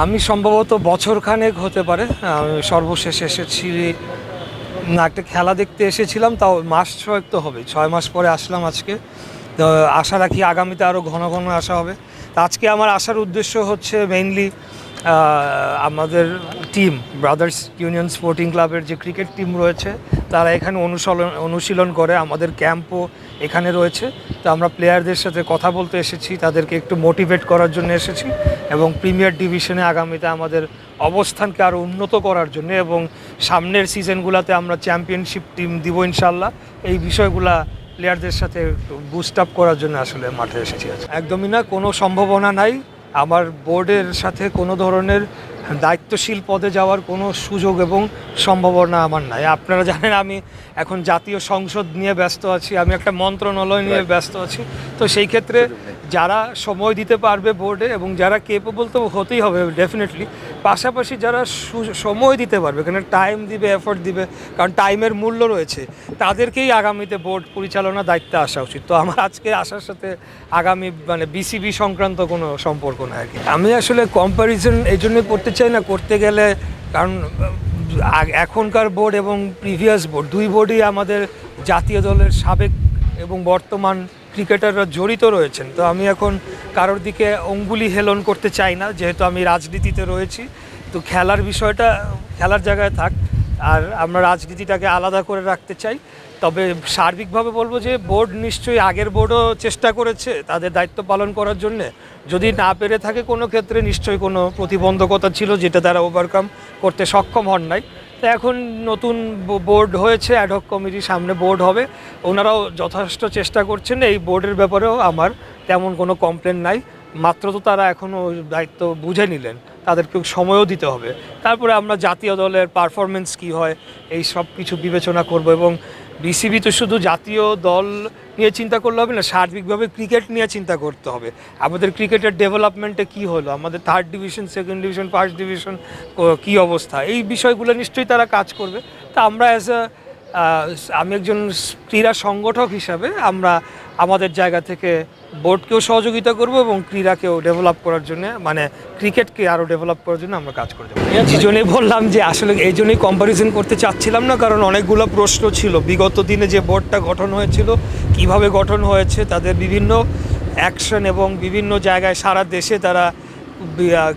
আমি সম্ভবত বছরখানেক হতে পারে। আমি সর্বশেষ এসেছি না, একটা খেলা দেখতে এসেছিলাম, তাও মাস ছয়েক তো হবে, 6 মাস পরে আসলাম আজকে। তো আশা রাখি আগামীতে আরও ঘন ঘন আসা হবে। তো আজকে আমার আসার উদ্দেশ্য হচ্ছে মেইনলি আমাদের টিম ব্রাদার্স ইউনিয়ন স্পোর্টিং ক্লাবের যে ক্রিকেট টিম রয়েছে তারা এখানে অনুশীলন করে, আমাদের ক্যাম্পও এখানে রয়েছে। তো আমরা প্লেয়ারদের সাথে কথা বলতে এসেছি, তাদেরকে একটু মোটিভেট করার জন্য এসেছি এবং প্রিমিয়ার ডিভিশনে আগামীতে আমাদের অবস্থানকে আরও উন্নত করার জন্য এবং সামনের সিজনগুলোতে আমরা চ্যাম্পিয়নশিপ টিম দিব ইনশাল্লাহ, এই বিষয়গুলা প্লেয়ারদের সাথে বুস্ট আপ করার জন্য আসলে মাঠে এসেছি। একদমই না, কোনো সম্ভাবনা নাই। আমার বোর্ডের সাথে কোনো ধরনের দায়িত্বশীল পদে যাওয়ার কোনো সুযোগ এবং সম্ভাবনা আমার নাই। আপনারা জানেন আমি এখন জাতীয় সংসদ নিয়ে ব্যস্ত আছি, আমি একটা মন্ত্রণালয় নিয়ে ব্যস্ত আছি। তো সেই ক্ষেত্রে যারা সময় দিতে পারবে বোর্ডে এবং যারা কেপেবল তো হতেই হবে ডেফিনেটলি, পাশাপাশি যারা সময় দিতে পারবে, এখানে টাইম দিবে, এফোর্ট দিবে, কারণ টাইমের মূল্য রয়েছে, তাদেরকেই আগামীতে বোর্ড পরিচালনার দায়িত্বে আসা উচিত। তো আমার আজকে আসার সাথে আগামী বিসিবি সংক্রান্ত কোনো সম্পর্ক না আর কি। আমি আসলে কম্প্যারিজন এই জন্যই করতে চাই না, করতে গেলে কারণ এখনকার বোর্ড এবং প্রিভিয়াস বোর্ড দুই বোর্ডই আমাদের জাতীয় দলের সাবেক এবং বর্তমান ক্রিকেটাররা জড়িত রয়েছেন। তো আমি এখন কারোর দিকে অঙ্গুলি হেলন করতে চাই না, যেহেতু আমি রাজনীতিতে রয়েছি। তো খেলার বিষয়টা খেলার জায়গায় থাক, আর আমরা রাজনীতিটাকে আলাদা করে রাখতে চাই। তবে সার্বিকভাবে বলবো যে বোর্ড নিশ্চয়ই আগের বোর্ডও চেষ্টা করেছে তাদের দায়িত্ব পালন করার জন্যে, যদি না পেরে থাকে কোনো ক্ষেত্রে নিশ্চয়ই কোনো প্রতিবন্ধকতা ছিল যেটা তারা ওভারকাম করতে সক্ষম হন নাই। তো এখন নতুন বোর্ড হয়েছে, অ্যাডহক কমিটির সামনে বোর্ড হবে, ওনারাও যথেষ্ট চেষ্টা করছেন। এই বোর্ডের ব্যাপারেও আমার তেমন কোনো কমপ্লেন নাই, মাত্র তো তারা এখনও দায়িত্ব বুঝে নিলেন, তাদেরকে সময়ও দিতে হবে। তারপরে আমরা জাতীয় দলের পারফরমেন্স কী হয় এই সব কিছু বিবেচনা করব। এবং বিসিবি তো শুধু জাতীয় দল নিয়ে চিন্তা করলে হবে না, সার্বিকভাবে ক্রিকেট নিয়ে চিন্তা করতে হবে। আমাদের ক্রিকেটের ডেভেলপমেন্টে কী হলো, আমাদের third division, second division, first division কী অবস্থা, এই বিষয়গুলো নিশ্চয়ই তারা কাজ করবে। তা আমরা আমি একজন ক্রীড়া সংগঠক হিসাবে আমরা আমাদের জায়গা থেকে বোর্ডকেও সহযোগিতা করব এবং ক্রীড়াকেও ডেভেলপ করার জন্য, ক্রিকেটকে আরও ডেভেলপ করার জন্য আমরা কাজ করে যাবো। এই জন্যই বললাম যে আসলে এই জন্যই কম্প্যারিজন করতে চাচ্ছিলাম না, কারণ অনেকগুলো প্রশ্ন ছিল বিগত দিনে যে বোর্ডটা গঠন হয়েছিল, কিভাবে গঠন হয়েছে, তাদের বিভিন্ন অ্যাকশন এবং বিভিন্ন জায়গায় সারা দেশে তারা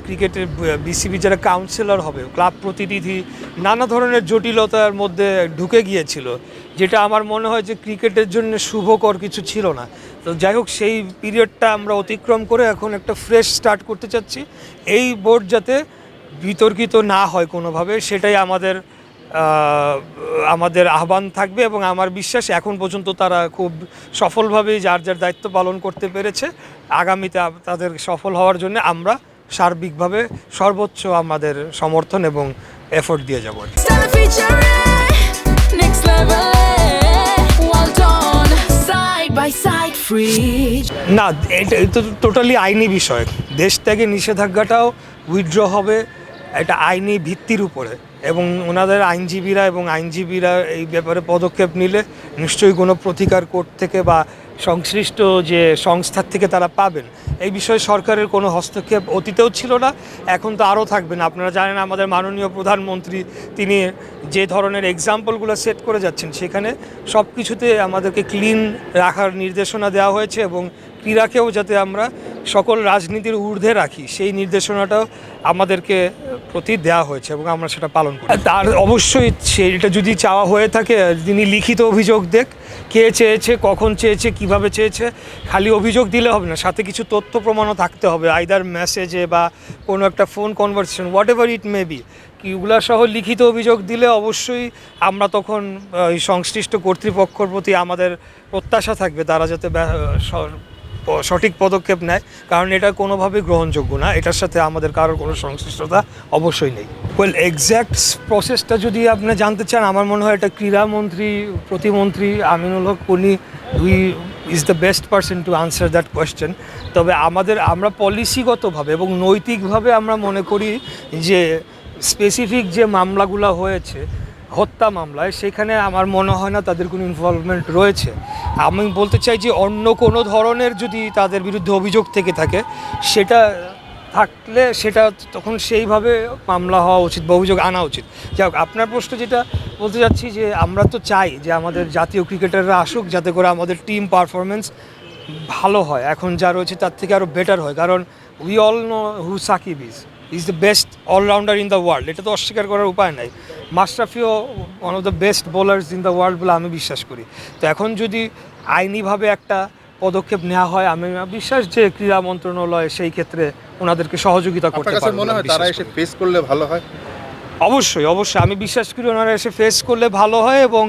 ক্রিকেটের বিসিবি যারা কাউন্সিলর হবে, ক্লাব প্রতিনিধি, নানা ধরনের জটিলতার মধ্যে ঢুকে গিয়েছিল, যেটা আমার মনে হয় যে ক্রিকেটের জন্য শুভকর কিছু ছিল না। তো যাই হোক, সেই পিরিয়ডটা আমরা অতিক্রম করে এখন একটা ফ্রেশ স্টার্ট করতে চাচ্ছি। এই বোর্ড যাতে বিতর্কিত না হয় কোনোভাবে, সেটাই আমাদের আহ্বান থাকবে। এবং আমার বিশ্বাস এখন পর্যন্ত তারা খুব সফলভাবেই যার যার দায়িত্ব পালন করতে পেরেছে। আগামীতে তাদের সফল হওয়ার জন্য আমরা সার্বিকভাবে সর্বোচ্চ আমাদের সমর্থন এবং এফোর্ট দিয়ে যাব। না, এটা তো টোটালি আইনি বিষয়। দেশ থেকে নিষেধাজ্ঞাটাও উইথড্র হবে এটা আইনি ভিত্তির উপরে, এবং ওনাদের আইনজীবীরা এই ব্যাপারে পদক্ষেপ নিলে নিশ্চয়ই কোনো প্রতিকার কোর্ট থেকে বা সংশ্লিষ্ট যে সংস্থার থেকে তারা পাবেন। এই বিষয়ে সরকারের কোনো হস্তক্ষেপ অতীতেও ছিল না, এখন তো আরও থাকবে না। আপনারা জানেন আমাদের মাননীয় প্রধানমন্ত্রী তিনি যে ধরনের এক্সাম্পলগুলো সেট করে যাচ্ছেন, সেখানে সব কিছুতে আমাদেরকে ক্লিন রাখার নির্দেশনা দেওয়া হয়েছে এবং ক্রীড়াকেও যাতে আমরা সকল রাজনীতির ঊর্ধ্বে রাখি সেই নির্দেশনাটাও আমাদেরকে প্রতি দেওয়া হয়েছে এবং আমরা সেটা পালন করি। তার অবশ্যই সেটা যদি চাওয়া হয়ে থাকে, তিনি লিখিত অভিযোগ দেখ, কে চেয়েছে, কখন চেয়েছে, কিভাবে চেয়েছে। খালি অভিযোগ দিলে হবে না, সাথে কিছু তথ্য প্রমাণও থাকতে হবে, আইদার মেসেজে বা কোনো একটা phone conversation, whatever it may be. কিগুলা সহ লিখিত অভিযোগ দিলে অবশ্যই আমরা তখন এই সংশ্লিষ্ট কর্তৃপক্ষের প্রতি আমাদের প্রত্যাশা থাকবে তারা যাতে সঠিক পদক্ষেপ নেয়, কারণ এটা কোনোভাবেই গ্রহণযোগ্য না, এটার সাথে আমাদের কারোর কোনো সংশ্লিষ্টতা অবশ্যই নেই। এক্স্যাক্ট প্রসেসটা যদি আপনি জানতে চান, আমার মনে হয় এটা ক্রীড়ামন্ত্রী, প্রতিমন্ত্রী আমিনুল হক, উনি is the best person to answer that question. তবে আমরা পলিসিগতভাবে এবং নৈতিকভাবে আমরা মনে করি যে স্পেসিফিক যে মামলাগুলো হয়েছে হত্যা মামলায়, সেখানে আমার মনে হয় না তাদের কোনো ইনভলভমেন্ট রয়েছে। আমি বলতে চাই যে অন্য কোনো ধরনের যদি তাদের বিরুদ্ধে অভিযোগ থেকে থাকে, সেটা থাকলে সেটা তখন সেইভাবে মামলা হওয়া উচিত বা অভিযোগ আনা উচিত। যাই হোক, আপনার প্রশ্ন যেটা বলতে যাচ্ছি যে আমরা তো চাই যে আমাদের জাতীয় ক্রিকেটাররা আসুক, যাতে করে আমাদের টিম পারফরমেন্স ভালো হয়, এখন যা রয়েছে তার থেকে আরও বেটার হয়। কারণ we all know who Shakib is the best allrounder in the world, এটা তো অস্বীকার করার উপায় নাই। মাশরাফিও one of the best bowlers in the world বলে আমি বিশ্বাস করি। তো এখন যদি আইনিভাবে একটা পদক্ষেপ নেওয়া হয়, আমি বিশ্বাস যে ক্রীড়া মন্ত্রণালয় সেই ক্ষেত্রে ওনাদেরকে সহযোগিতা করতে আপনার কাছে পারবে। মনে হয় তারা এসে ফেস করলে ভালো হয়? অবশ্যই অবশ্যই আমি বিশ্বাস করি ওনারা এসে ফেস করলে ভালো হয়। এবং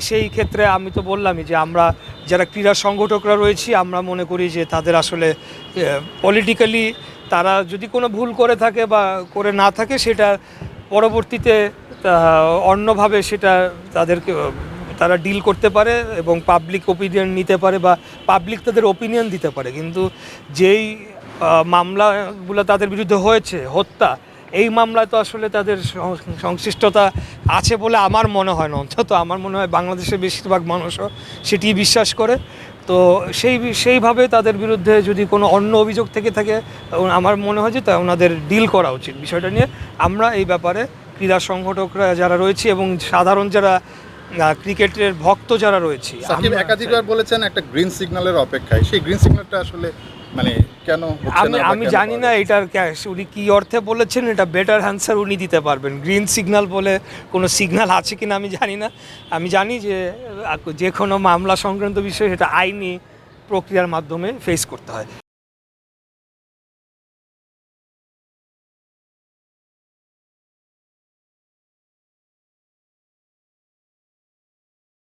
সেই ক্ষেত্রে আমি তো বললামই যে আমরা যারা ক্রীড়া সংগঠকরা রয়েছি, আমরা মনে করি যে তাদের আসলে পলিটিক্যালি তারা যদি কোনো ভুল করে থাকে বা করে না থাকে, সেটা পরবর্তীতে অন্যভাবে সেটা তাদেরকে তারা ডিল করতে পারে এবং পাবলিক ওপিনিয়ন নিতে পারে বা পাবলিক তাদের ওপিনিয়ন দিতে পারে। কিন্তু যেই মামলাগুলো তাদের বিরুদ্ধে হয়েছে, হত্যা, এই মামলায় তো আসলে তাদের সংশ্লিষ্টতা আছে বলে আমার মনে হয় না। অন্তত আমার মনে হয় বাংলাদেশের বেশিরভাগ মানুষও সেটি বিশ্বাস করে। তো সেইভাবে তাদের বিরুদ্ধে যদি কোনো অন্য অভিযোগ থেকে থাকে, আমার মনে হয় যে তা ওনাদের ডিল করা উচিত বিষয়টা নিয়ে। আমরা এই ব্যাপারে ক্রীড়া সংগঠকরা যারা রয়েছে এবং সাধারণ যারা ক্রিকেটের ভক্ত যারা রয়েছি, সাকিব একাধিকবার বলেছেন একটা গ্রিন সিগন্যালের অপেক্ষায়, সেই গ্রিন সিগন্যালটা আসলে মানে কেন হচ্ছে না? আমি জানি না এটার উনি কী অর্থে বলেছেন, এটা বেটার অ্যান্সার উনি দিতে পারবেন। গ্রিন সিগন্যাল বলে কোনো সিগন্যাল আছে কিনা আমি জানি না। আমি জানি যে যে কোনো মামলা সংক্রান্ত বিষয় সেটা আইনি প্রক্রিয়ার মাধ্যমে ফেস করতে হয়।